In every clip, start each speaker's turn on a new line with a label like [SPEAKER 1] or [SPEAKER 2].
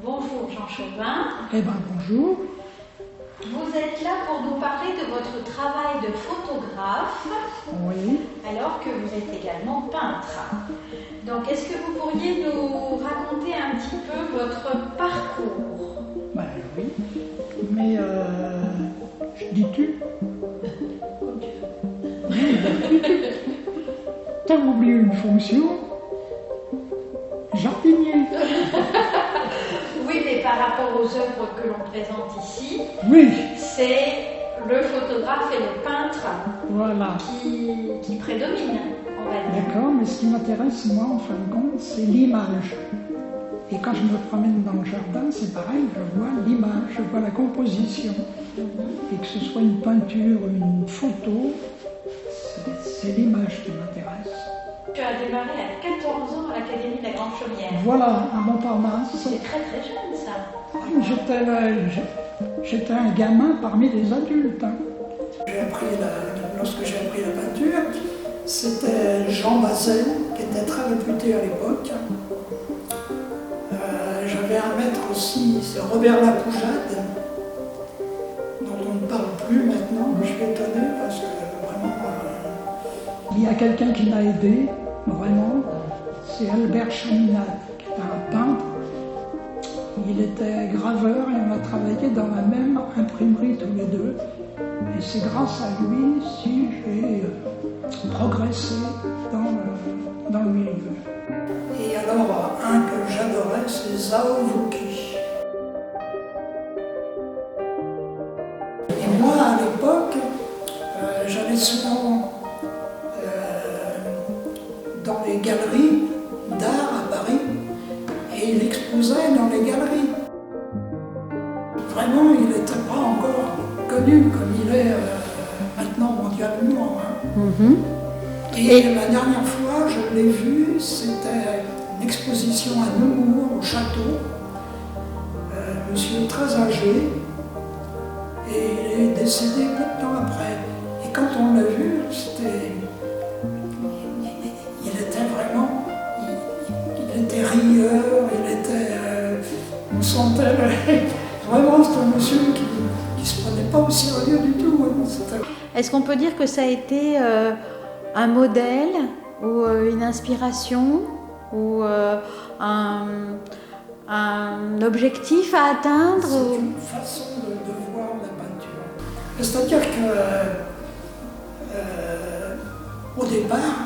[SPEAKER 1] Bonjour Jean Chauvin.
[SPEAKER 2] Eh bien bonjour.
[SPEAKER 1] Vous êtes là pour nous parler de votre travail de photographe,
[SPEAKER 2] Oui.
[SPEAKER 1] alors que vous êtes également peintre. Donc est-ce que vous pourriez nous raconter un petit peu votre parcours?
[SPEAKER 2] Ben oui. Mais je dis tu.
[SPEAKER 1] Comme tu veux.
[SPEAKER 2] Oui, ben, t'as oublié une fonction. Jardinier.
[SPEAKER 1] Oui, mais par rapport aux œuvres que l'on présente ici,
[SPEAKER 2] Oui.
[SPEAKER 1] c'est le photographe et le peintre
[SPEAKER 2] Voilà.
[SPEAKER 1] qui prédominent, on va dire.
[SPEAKER 2] D'accord, mais ce qui m'intéresse, moi, en fin de compte, c'est l'image. Et quand je me promène dans le jardin, c'est pareil, je vois l'image, je vois la composition. Et que ce soit une peinture, une photo, c'est l'image qui m'intéresse.
[SPEAKER 1] Tu as démarré à 14 ans à l'Académie de la Grande Chaumière.
[SPEAKER 2] Voilà, à Montparnasse.
[SPEAKER 1] C'est très très jeune ça.
[SPEAKER 2] J'étais un gamin parmi les adultes. Hein.
[SPEAKER 3] Lorsque j'ai appris la peinture, c'était Jean Bazin, qui était très réputé à l'époque. J'avais un maître aussi, c'est Robert Lapoujade, dont on ne parle plus maintenant. Je suis étonné parce que vraiment...
[SPEAKER 2] Il y a quelqu'un qui m'a aidé, vraiment, c'est Albert Chaminade, qui était un peintre. Il était graveur et on a travaillé dans la même imprimerie tous les deux. Et c'est grâce à lui si j'ai progressé dans le milieu.
[SPEAKER 3] Et alors, un que j'adorais, c'est Zhao Wuki. Et moi, à l'époque, j'allais souvent dans les galeries d'art à Paris, et il exposait dans les galeries. Vraiment, il n'était pas encore connu comme il est maintenant mondialement. Hein. Et la dernière fois, je l'ai vu, c'était une exposition à Nemours, au château. Monsieur très âgé, et il est décédé peu de temps après. Et quand on l'a vu, il était vraiment, il était rieur, on sentait vraiment c'était un monsieur qui se prenait pas au sérieux du tout. Hein.
[SPEAKER 1] Est-ce qu'on peut dire que ça a été un modèle ou une inspiration ou un objectif à atteindre?
[SPEAKER 3] C'est une façon de voir la peinture. C'est-à-dire que au départ,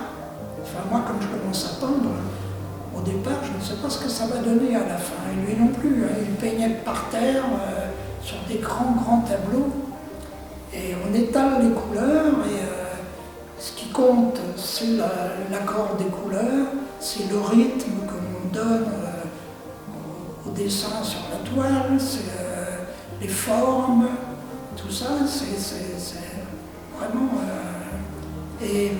[SPEAKER 3] enfin moi comme je commence à peindre, au départ je ne sais pas ce que ça va donner à la fin. Et lui non plus, hein. Il peignait par terre sur des grands tableaux. Et on étale les couleurs et ce qui compte c'est l'accord des couleurs, c'est le rythme que l'on donne au dessin sur la toile, c'est les formes, tout ça, c'est vraiment... et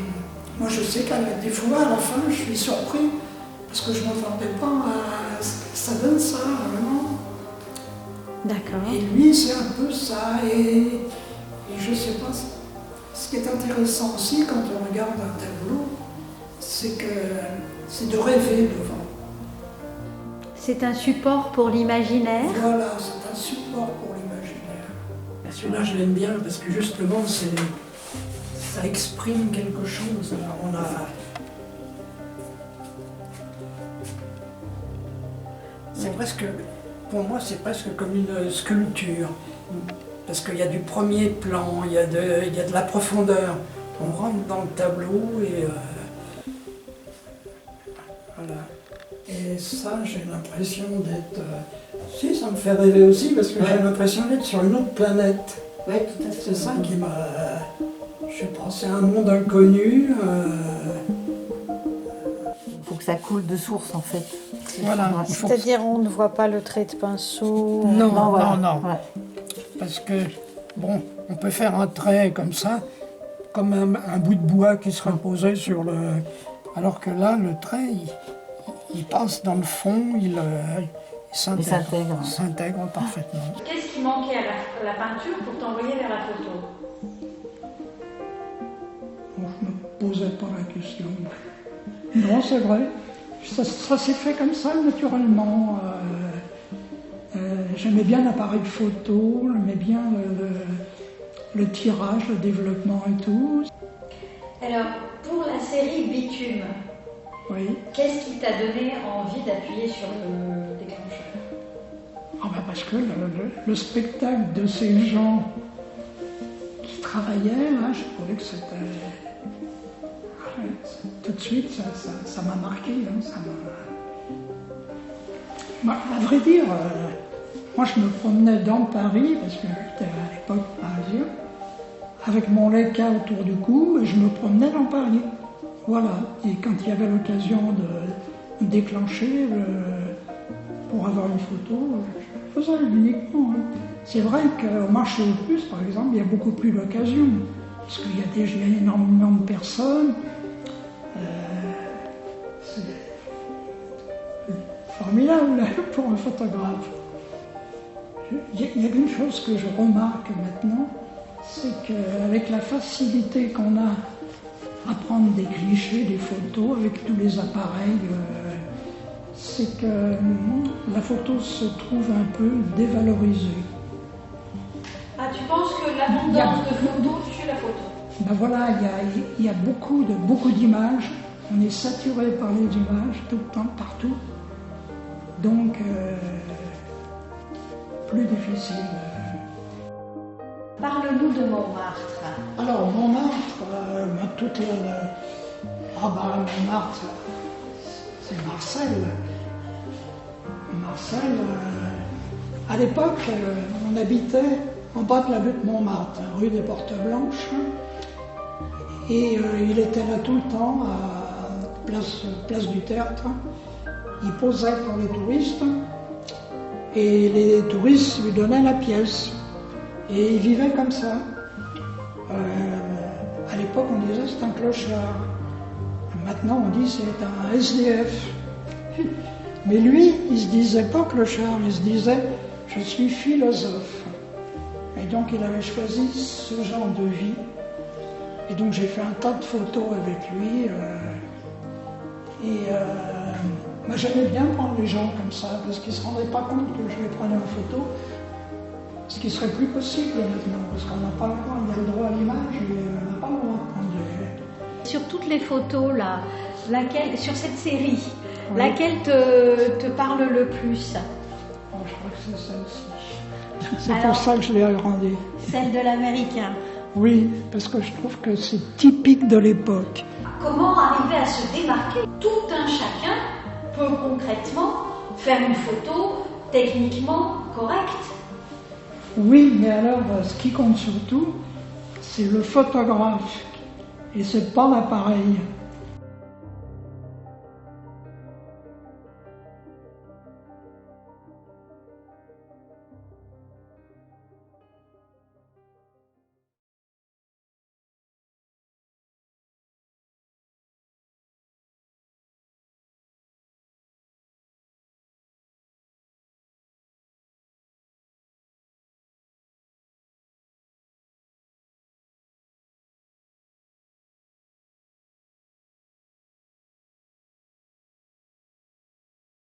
[SPEAKER 3] moi je sais qu'à des fois à la fin je suis surpris parce que je ne m'attendais pas à ce que ça donne ça, vraiment.
[SPEAKER 1] D'accord.
[SPEAKER 3] Et lui c'est un peu ça, et je ne sais pas, ce qui est intéressant aussi quand on regarde un tableau, c'est de rêver devant.
[SPEAKER 1] C'est un support pour l'imaginaire?
[SPEAKER 3] Voilà, c'est un support pour l'imaginaire. Celui-là, je l'aime bien parce que justement, ça exprime quelque chose. Alors, c'est presque, pour moi, c'est presque comme une sculpture. Parce qu'il y a du premier plan, il y a de la profondeur. On rentre dans le tableau et voilà. Et ça, j'ai l'impression d'être... Si, ça me fait rêver aussi, parce que j'ai l'impression d'être sur une autre planète.
[SPEAKER 4] Oui, tout à fait.
[SPEAKER 3] C'est ça qui m'a... Je sais pas, c'est un monde inconnu.
[SPEAKER 4] Il faut que ça coule de source, en fait.
[SPEAKER 2] Voilà.
[SPEAKER 1] C'est-à-dire on ne voit pas le trait de pinceau?
[SPEAKER 2] Non,
[SPEAKER 4] voilà.
[SPEAKER 2] non.
[SPEAKER 4] Ouais.
[SPEAKER 2] Parce que, bon, on peut faire un trait comme ça, comme un bout de bois qui serait posé sur le... Alors que là, le trait, il passe dans le fond, il s'intègre parfaitement.
[SPEAKER 1] Qu'est-ce qui manquait à la peinture pour t'envoyer vers la photo?
[SPEAKER 2] Bon, je ne me posais pas la question. Non, c'est vrai. Ça s'est fait comme ça, naturellement. j'aimais bien l'appareil photo, j'aimais bien le tirage, le développement et tout.
[SPEAKER 1] Alors, pour la série Bitume,
[SPEAKER 2] Oui.
[SPEAKER 1] qu'est-ce qui t'a donné envie d'appuyer sur le déclencheur?
[SPEAKER 2] Ah ben parce que le spectacle de ces gens qui travaillaient, là, je trouvais que c'était... Ouais, tout de suite, ça m'a marqué. Hein, à vrai dire, moi je me promenais dans Paris, parce que j'étais à l'époque parisien, avec mon Leica autour du cou, et je me promenais dans Paris. Voilà. Et quand il y avait l'occasion de déclencher pour avoir une photo, je faisais uniquement. Hein. C'est vrai qu'au marché aux puces, par exemple, il y a beaucoup plus d'occasions. Parce qu'il y a déjà énormément de personnes. C'est formidable pour un photographe. Il y a une chose que je remarque maintenant, c'est qu'avec la facilité qu'on a à prendre des clichés, des photos avec tous les appareils, c'est que la photo se trouve un peu dévalorisée.
[SPEAKER 1] Ah, tu penses que l'abondance de photos tue la photo?
[SPEAKER 2] Ben voilà, il y a beaucoup d'images. On est saturé par les images tout le temps, partout. Donc, plus difficile.
[SPEAKER 1] Parle-nous de Montmartre.
[SPEAKER 2] Alors, Montmartre, Montmartre, c'est Marcel. Marcel, à l'époque, on habitait en bas de la butte Montmartre, rue des Portes Blanches. Et il était là tout le temps, à place du Théâtre. Il posait pour les touristes. Et les touristes lui donnaient la pièce. Et il vivait comme ça. À l'époque, on disait c'est un clochard. Maintenant, on dit c'est un SDF. Mais lui, il se disait pas clochard, il se disait je suis philosophe. Et donc, il avait choisi ce genre de vie. Et donc, j'ai fait un tas de photos avec lui. Moi, j'aimais bien prendre les gens comme ça, parce qu'ils ne se rendaient pas compte que je les prenais en photo. Ce qui serait plus possible maintenant, parce qu'on n'a pas le droit, il y a le droit à l'image, mais on n'a pas le droit de prendre des...
[SPEAKER 1] Sur toutes les photos, là, sur cette série,
[SPEAKER 2] Oui.
[SPEAKER 1] laquelle te parle le plus?
[SPEAKER 2] Oh, je crois que c'est celle-ci. C'est
[SPEAKER 1] Alors,
[SPEAKER 2] pour ça que je l'ai agrandie.
[SPEAKER 1] Celle de l'Américain.
[SPEAKER 2] Oui, parce que je trouve que c'est typique de l'époque.
[SPEAKER 1] Comment arriver à se démarquer? Tout un chacun peut concrètement faire une photo techniquement correcte.
[SPEAKER 2] Oui, mais alors, ce qui compte surtout, c'est le photographe, et c'est pas l'appareil.